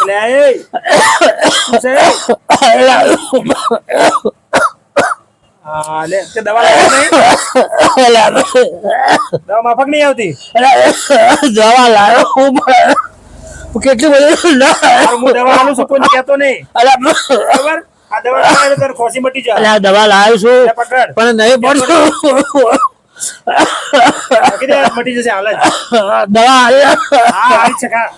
લે એ છે હા લે તે દવા લાવી નહીં દવા માફક નહીં આવતી દવા લાવ્યો હું કેટલી બધી હું દવા આલું છું કોઈ કહેતો નહીં બરાબર આ દવા લાવે તો ખોસી મટી જાય દવા લાવ્યો છું પકડ પણ નહીં પડતું મટી જશે હાલ જ દવા હા આવી છે ખા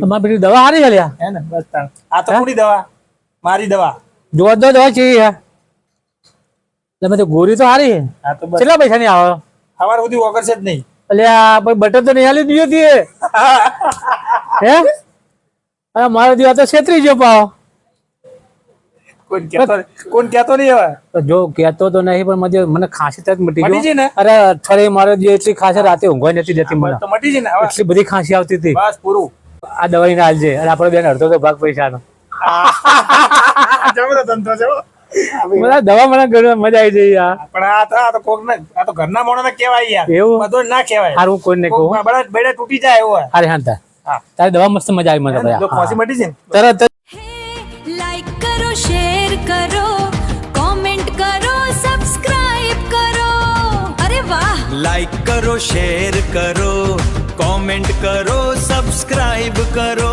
અમારી પેલી દવા હારી છે હે ને બસ તાણ આ તો પૂરી દવા મારી દવા જોવા દો દવા ચી છે તમે તો ગોરી તો હારી છે હા તો બસ કેટલા પૈસા ની આવે અમાર સુધી વગર છે જ નહીં અલ્યા ભાઈ બટર તો નહીં હાલી દીધો હતી હે અરે મારો દીવા તો છેતરી ગયો પાવ કોણ કહેતો નહીં હવે તો જો કહેતો તો નહીં પણ મને ખાંસી તક મટી મટી ગઈ ગઈ ને અરે અઠવાડિયે મારે જે એટલી ખાંસી રાતે ઊંઘવા નથી જતી મને તો મટી જઈ ને હવે એટલી બધી ખાંસી આવતી હતી બસ પૂરું આ દવાઈ ના હાલજે અને આપડે બેન અડધો તો ભાગ પૈસાનો જબરો ધંધો છે હો. મને દવા મને ઘણી મજા આવી જઈ યાર પણ આ તો કોક ને આ તો ઘરના મોણા કહેવાય યાર એવું બધો ના કહેવાય હારું કોઈને કહું બેડા તૂટી જાય એવું હોય અરે હા હા તારી દવા મસ્ત મજા આવી મને જો ખોસી મટી છે ને તરત लाइक करो शेयर करो कमेंट करो सब्सक्राइब करो अरे वाह लाइक करो शेयर करो कमेंट करो सब्सक्राइब करो